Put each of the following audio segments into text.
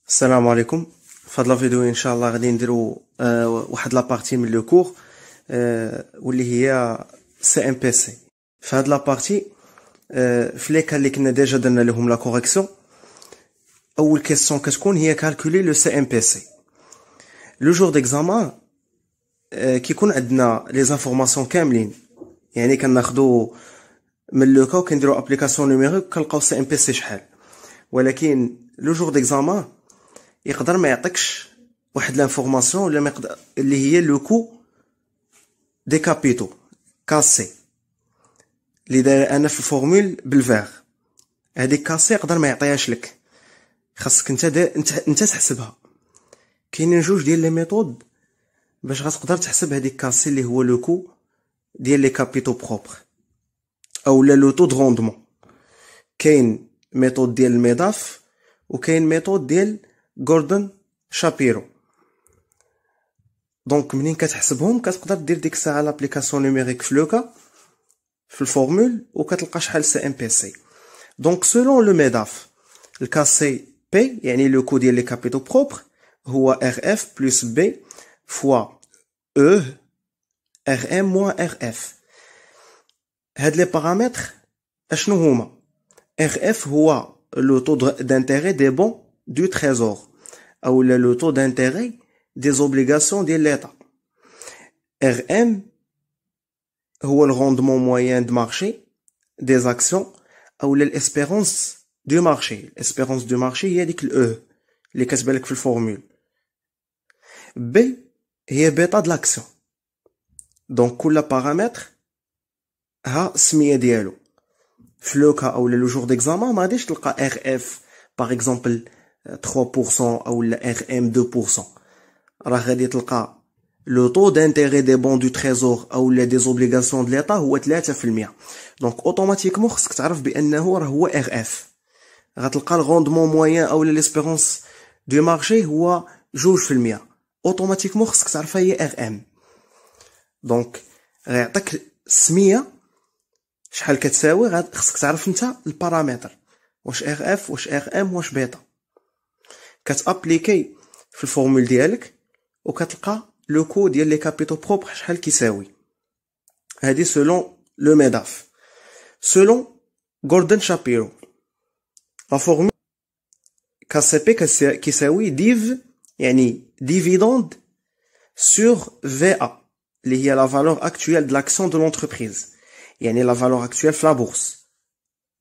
السلام عليكم. في هاد لا فيديو ان شاء الله غادي نديرو واحد لابارتي من لو كور واللي هي سي ام بي سي. في هاد لابارتي في لي كان اللي كنا ديجا درنا لهم لا كوريكسيون. اول كيسيون كتكون هي كالكولي لو سي ام بي سي. لو جور ديكزامان كيكون عندنا لي زانفورماسيون كاملين، يعني كناخدو من لو كا وكنديرو ابليكاسيون نيميريك كنلقاو سي ام بي سي شحال. ولكن لو جور ديكزامان يقدر ما يعطيكش واحد لانفورماسيون ولا ما يقدر اللي هي لو كو دي كابيتو كاسي اللي داير انا في الفورمول بالفيغ. هذيك كاسي يقدر ما يعطيهاش لك، خاصك انت تحسبها. كاينين جوج ديال لي ميثود باش غتقدر تحسب هذيك كاسي اللي هو لو كو ديال لي كابيتو بروبر او لو تو دو روندمون. كاين ميثود ديال الميداف وكاين ميثود ديال غوردون شابيرو. دونك منين كتحسبهم كتقدر دير ديك الساعه لابليكاسيون نيميريك في لوكا في الفورمول وكتلقى شحال سي ام بي سي. دونك سولون لو ميداف الكاسي بي يعني لو كو ديال لي كابيتو بروبر هو ار اف بلس بي فوا او ار ام موان ار اف. هاد لي بارامتر اشنو هما؟ ار اف هو لو تو دانتيري دي بون du trésor ou le taux d'intérêt des obligations de l'État. RM هو le rendement moyen de marché des actions ou l'espérance du marché. L'espérance du marché هي ديك ال E اللي كتبان لك في الفورمول. B هي بيتا de l'action. Donc كل بارامتر ها السميه ديالو. في لو كا او لو جور ديكزامان ما غاديش تلقى ار اف باغ اكزومبل 3% او لا ار ام 2%. راه غادي تلقى لو طو دانتيري دي بون دو تريزور او لا دي زوبليغاسيون د ليطا هو 3%. دونك اوتوماتيكمون خصك تعرف بانه راه هو ار اف. غتلقى الغوندمون موين او ليسبيرونس دو مارشي هو 2%. اوتوماتيكمون خصك تعرفها هي ار ام. دونك غيعطيك السميه شحال كتساوي، خصك تعرف انت البارامتر واش ار اف واش ار ام واش بيتا. كتابليكي في الفورمول ديالك وكتلقى لو كو ديال لي كابيتو بروبر شحال كيساوي. هادي سولون لو ميداف. سولون غوردون شابيرو لا فورمول كاسي بي كيساوي ديف يعني ديفيدوند سور في ا اللي هي لا فالور اكطويل د لاكسيون دو لونتربريز، يعني لا فالور اكطويل في لا بورس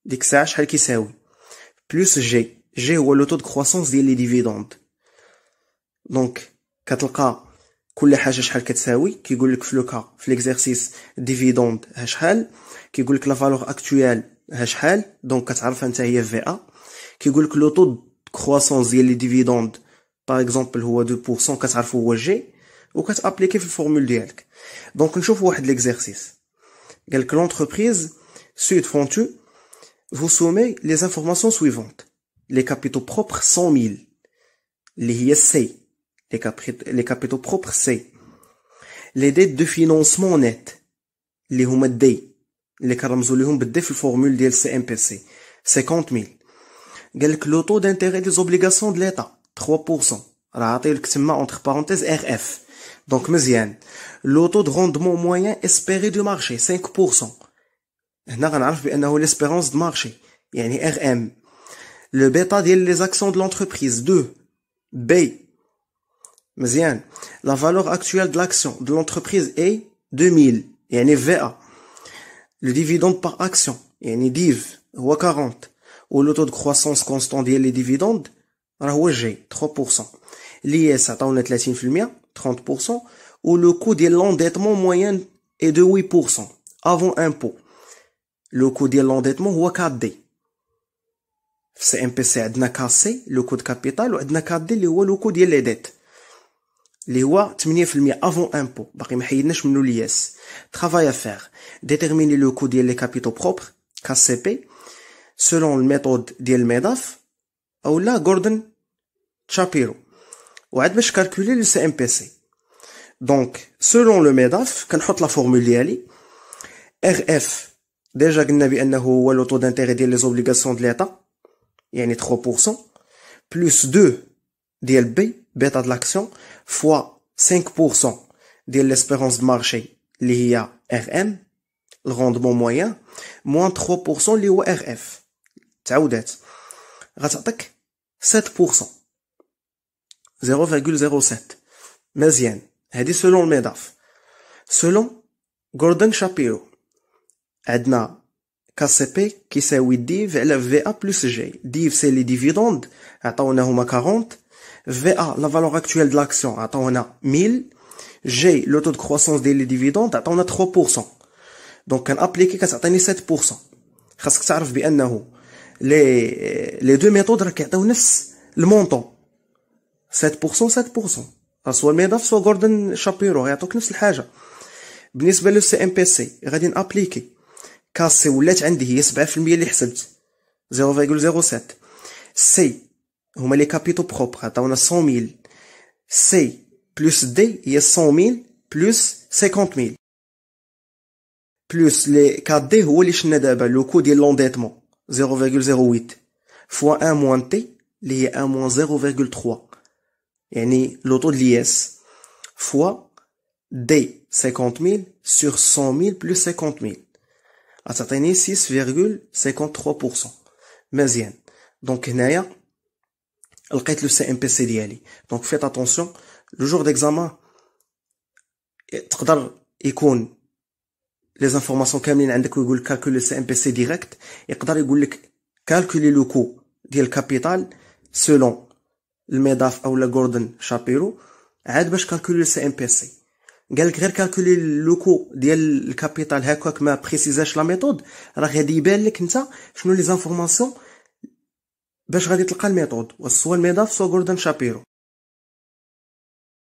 ديك الساعه شحال كيساوي بلس جي. جي هو لو تو دو كرواسونس ديال لي ديفيدوند. دونك كتلقى كل حاجه شحال كتساوي. كيقول لك في لوكا في ليكزارسيس ديفيدوند ها شحال، كيقول لك لا فالور اكطويل ها شحال، دونك كتعرفها انت هي في ا. كيقول لك لو تو دو كرواسونس ديال لي ديفيدوند باغ اكزومبل هو 2%، كتعرفو هو جي وكتابليكي في الفورمول ديالك. دونك نشوفوا واحد ليكزارسيس. قال لك l'entreprise Sud Fontu vous soumet les informations suivantes. Les capitaux propres 100 000 اللي هي C. les capitaux propres C. les dettes de financement net اللي هما D اللي كنرمزوا ليهم بالدي في الفورمول ديال CMPC 50 000. قال لك لو طو d'intérêt des obligations de l'État 3%. راه عاطي لك تما entre parenthèses RF. دونك مزيان. لو طو de rendement moyen espéré du marché 5%. هنا غنعرف بانه l'espérance de marché يعني RM. le bêta ديال les actions de l'entreprise 2 B. مزيان. la valeur actuelle de l'action de l'entreprise est 2000 يعني VA. le dividende par action يعني DIV هو 40 و le taux de croissance constant ديال les dividendes راه هو G 3%. l'IS عطاونا 30% 30% و le coût ديال l'endettement moyen est de 8% avant impôt. le coût ديال l'endettement هو 4D. في سي ام بي سي عندنا كاسي لو كو د كابيتال وعندنا 4D اللي هو لو كو ديال لي ديت اللي هو 8% افون امبو. باقي ما حيدناش منو لياس. travail à faire déterminer le coût ديال لي كابيتو بروبر كاسي بي selon الميثود ديال الميداف او لا غوردون شابيرو. وعاد باش كالكولي لو سي ام بي سي. دونك selon لو ميداف كنحط لا فورمول ديالي. ار اف ديجا قلنا بانه هو لو طو دانتيري ديال لي زوبليغاسيون د ليطا يعني 3% بلس 2 ديال بي بيتا د لاكسيون فوا 5% ديال ليسبيرونس دو مارشي اللي هي ار ام الغوندمون موين موان 3% اللي هو ار اف تعاودات غتعطيك 7%. 0.07 مزيان. هادي سولون الميداف. سولون غوردن شابيرو عندنا كاسيبي كيساوي ديف على في ا بلس جي. ديف سي لي ديفيدوند عطاونا هما 40. في ا لا فالور اكطويل د لاكسيون عطاونا 1000. جي لو تو دو كرواسونس ديال لي ديفيدوند عطاونا 3%. دونك كان ابليكي كتعطيني 7%. خاصك تعرف بانه لي دو ميثود راه كيعطيو نفس المونطون 7% 7%. سوا الميداف سوا غوردن شابيرو غيعطوك نفس الحاجه. بالنسبه لو سي ام بي سي غادي نابليكي كاسي ولات عندي هي 7% اللي حسبت 0.07. سي هما لي كابيتو بروبر عطاونا 100,000. سي بلس دي هي 100,000 بلس 50,000 بلس لي 4 دي هو اللي شنا دابا لو كو ديال لونديتمون 0.08 فوا 1 موان تي اللي هي 1 موان 0.3 يعني لو طو لياس فوا دي 50,000 sur 100,000 plus 50,000 غتعطيني 6.53%. مزيان. دونك هنايا لقيت لو سي ام بي سي ديالي. دونك فيت اتونسيون لو جور ديكزامان تقدر يكون لي زانفورماسيون كاملين عندك ويقول كالكولي سي ام بي سي ديريكت، يقدر يقول لك كالكولي لو كو ديال الكابيتال سولون الميداف او لا غوردن شابيرو. عاد باش كالكولي سي ام بي سي قالك غير كالكولي لو كو ديال الكابيتال هكاك ما بريسيزاش لا ميثود، راه غادي يبان لك انت شنو لي زانفورماسيون باش غادي تلقى الميثود، سوا الميداف سوا غوردن شابيرو.